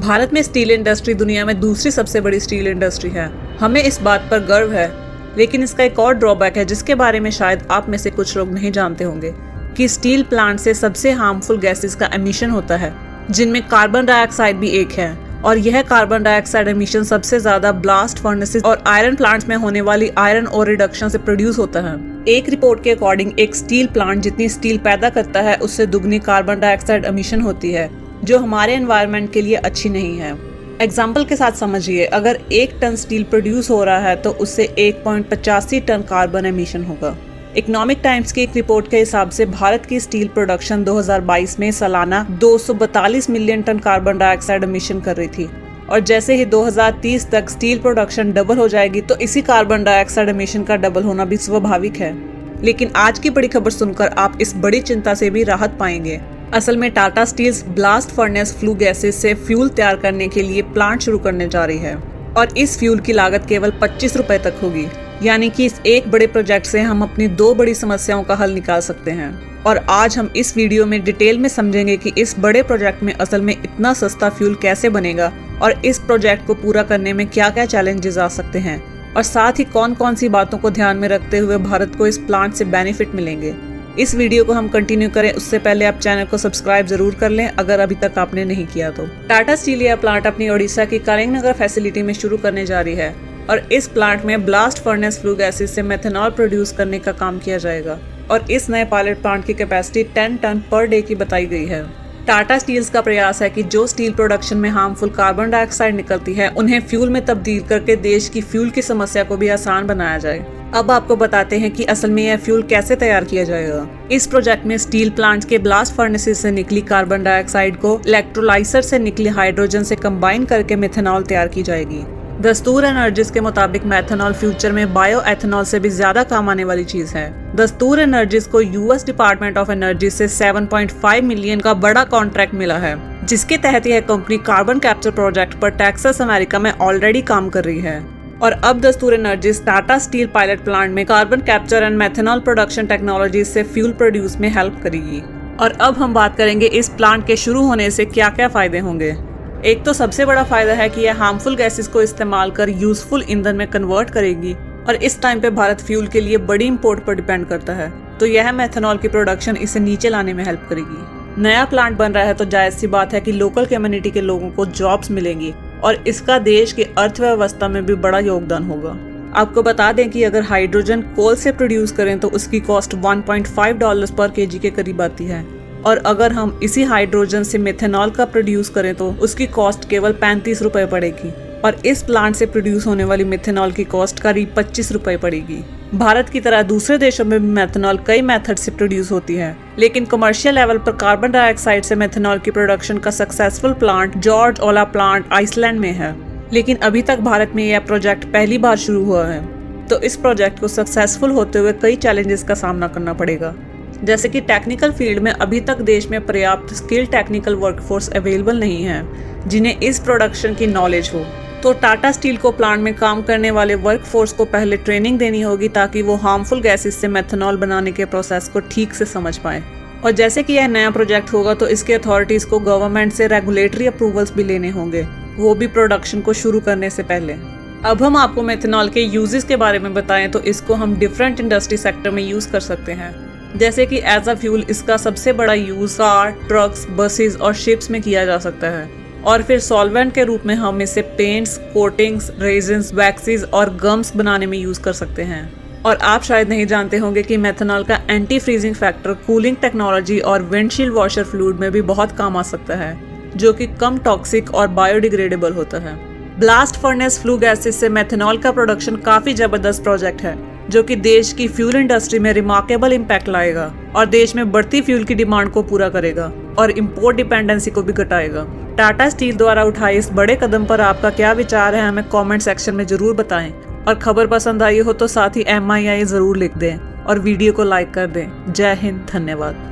भारत में steel industry दुनिया में दूसरी सबसे बड़ी स्टील इंडस्ट्री है। हमें इस बात पर गर्व है, लेकिन इसका एक और ड्रॉबैक है जिसके बारे में शायद आप में से कुछ लोग नहीं जानते होंगे कि स्टील प्लांट से सबसे हार्मफुल गैसेस का एमिशन होता है, जिनमें कार्बन डाइऑक्साइड भी एक है। और यह कार्बन डाइऑक्साइड एमिशन सबसे ज्यादा ब्लास्ट फर्नेसेस और आयरन प्लांट्स में होने वाली आयरन और रिडक्शन से प्रोड्यूस होता है। एक रिपोर्ट के अकॉर्डिंग एक स्टील प्लांट जितनी स्टील पैदा करता है उससे दुगनी कार्बन डाइऑक्साइड एमिशन होती है, जो हमारे एनवायरनमेंट के लिए अच्छी नहीं है। एग्जाम्पल के साथ समझिए, अगर 1 टन स्टील प्रोड्यूस हो रहा है तो उससे 1.85 टन कार्बन एमिशन होगा। इकोनॉमिक टाइम्स की एक रिपोर्ट के हिसाब से भारत की स्टील प्रोडक्शन 2022 में सालाना 242 million ton carbon dioxide emission कर रही थी, और जैसे ही 2030 तक स्टील प्रोडक्शन डबल हो जाएगी तो इसी कार्बन डाइऑक्साइड एमिशन का डबल होना भी स्वाभाविक है। लेकिन आज की बड़ी खबर सुनकर आप इस बड़ी चिंता से भी राहत पाएंगे। असल में Tata Steel's blast furnace flue gases से फ्यूल तैयार करने के लिए प्लांट शुरू करने जा रही है, और इस फ्यूल की लागत केवल 25 रुपए तक होगी। यानी कि इस एक बड़े प्रोजेक्ट से हम अपनी 2 बड़ी समस्याओं का हल निकाल सकते हैं। और आज हम इस वीडियो में डिटेल में समझेंगे कि इस बड़े प्रोजेक्ट में असल में इतना सस्ता फ्यूल कैसे बनेगा, और इस प्रोजेक्ट को पूरा करने में क्या क्या चैलेंजेस आ सकते हैं, और साथ ही कौन कौन सी बातों को ध्यान में रखते हुए भारत को इस प्लांट से बेनिफिट मिलेंगे। इस वीडियो को हम कंटिन्यू करें उससे पहले आप चैनल को सब्सक्राइब जरूर कर लें अगर अभी तक आपने नहीं किया तो। टाटा स्टील यह प्लांट अपनी ओडिशा की कलिंगनगर फैसिलिटी में शुरू करने जा रही है, और इस प्लांट में ब्लास्ट फर्नेस फ्लू गैसेस से मेथनॉल प्रोड्यूस करने का काम किया जाएगा, और इस नए पायलट प्लांट की कैपेसिटी 10 टन पर डे की बताई गई है। टाटा स्टील्स का प्रयास है कि जो स्टील प्रोडक्शन में हार्मफुल कार्बन डाइऑक्साइड निकलती है उन्हें फ्यूल में तब्दील करके देश की फ्यूल की समस्या को भी आसान बनाया जाए। अब आपको बताते हैं कि असल में यह फ्यूल कैसे तैयार किया जाएगा। इस प्रोजेक्ट में स्टील प्लांट्स के ब्लास्ट फर्नेसेस से निकली कार्बन डाइऑक्साइड को इलेक्ट्रोलाइजर से निकले हाइड्रोजन से कंबाइन करके मेथनॉल तैयार की जाएगी। दस्तूर एनर्जीज के मुताबिक मेथनॉल फ्यूचर में बायो एथेनॉल से भी ज्यादा काम आने वाली चीज है। दस्तूर एनर्जीज को यूएस डिपार्टमेंट ऑफ एनर्जी से 7.5 मिलियन का बड़ा कॉन्ट्रैक्ट मिला है, जिसके तहत यह कंपनी कार्बन कैप्चर प्रोजेक्ट पर टेक्सास अमेरिका में ऑलरेडी काम कर रही है। और अब Dastur energy's Tata steel pilot plant में carbon capture and methanol production technology से फ्यूल प्रोड्यूस में हेल्प करेगी। और अब हम बात करेंगे इस प्लांट के शुरू होने से क्या क्या फायदे होंगे। एक तो सबसे बड़ा फायदा है कि यह हार्मफुल गैसेस को इस्तेमाल कर यूजफुल ईंधन में कन्वर्ट करेगी, और इस टाइम पे भारत फ्यूल के लिए बड़ी इंपोर्ट पर डिपेंड करता है, तो यह मेथनॉल की प्रोडक्शन इसे नीचे लाने में हेल्प करेगी। नया प्लांट बन रहा है तो जायज सी बात है कि लोकल कम्युनिटी के लोगों को जॉब्स मिलेंगी, और इसका देश की अर्थव्यवस्था में भी बड़ा योगदान होगा। आपको बता दें कि अगर हाइड्रोजन कोल से प्रोड्यूस करें तो उसकी कॉस्ट $1.5 पर केजी के करीब आती है, और अगर हम इसी हाइड्रोजन से मेथनॉल का प्रोड्यूस करें तो उसकी कॉस्ट केवल 35 रुपए पड़ेगी, और इस प्लांट से प्रोड्यूस होने वाली मेथनॉल की कॉस्ट करीब 25 रुपए पड़ेगी। भारत की तरह दूसरे देशों में भी मेथनॉल कई मेथड से प्रोड्यूस होती है, लेकिन कमर्शियल लेवल पर कार्बन डाइऑक्साइड से मेथनॉल की प्रोडक्शन का सक्सेसफुल प्लांट जॉर्ज ओला प्लांट आइसलैंड में है। लेकिन अभी तक भारत में यह प्रोजेक्ट पहली बार शुरू हुआ है, तो इस प्रोजेक्ट को सक्सेसफुल होते हुए कई चैलेंजेस का सामना करना पड़ेगा, जैसे कि टेक्निकल फील्ड में अभी तक देश में पर्याप्त स्किल टेक्निकल वर्कफोर्स अवेलेबल नहीं है जिन्हें इस प्रोडक्शन की नॉलेज हो। तो टाटा स्टील को प्लांट में काम करने वाले वर्कफोर्स को पहले ट्रेनिंग देनी होगी ताकि वो हार्मफुल गैसेस से मेथनॉल बनाने के प्रोसेस को ठीक से समझ पाए। और जैसे कि यह नया प्रोजेक्ट होगा तो इसके अथॉरिटीज को गवर्नमेंट से रेगुलेटरी अप्रूवल्स भी लेने होंगे, वो भी प्रोडक्शन को शुरू करने से पहले। अब हम आपको मेथनॉल के यूजेस के बारे में बताएं तो इसको हम डिफरेंट इंडस्ट्री सेक्टर में यूज कर सकते हैं। जैसे कि एज अ फ्यूल इसका सबसे बड़ा यूज कार, ट्रक्स, बसेस और शिप्स में किया जा सकता है, और फिर सॉल्वेंट के रूप में हम इसे पेंट्स, कोटिंग्स, रेजिन्स, वैक्सीज और गम्स बनाने में यूज कर सकते हैं। और आप शायद नहीं जानते होंगे कि मेथनॉल का anti freezing factor cooling technology और विंडशील्ड वॉशर फ्लूइड में भी बहुत काम आ सकता है, जो कि कम टॉक्सिक और बायोडिग्रेडेबल होता है। ब्लास्ट फर्नेस फ्लू गैसेस से मेथनॉल का प्रोडक्शन काफी जबरदस्त प्रोजेक्ट है, जो कि देश की फ्यूल इंडस्ट्री में रिमार्केबल इम्पैक्ट लाएगा, और देश में बढ़ती फ्यूल की डिमांड को पूरा करेगा और इंपोर्ट डिपेंडेंसी को भी घटाएगा। टाटा स्टील द्वारा उठाए इस बड़े कदम पर आपका क्या विचार है, हमें कमेंट सेक्शन में जरूर बताएं, और खबर पसंद आई हो तो साथ ही MII जरूर लिख दें और वीडियो को लाइक कर दें। जय हिंद, धन्यवाद।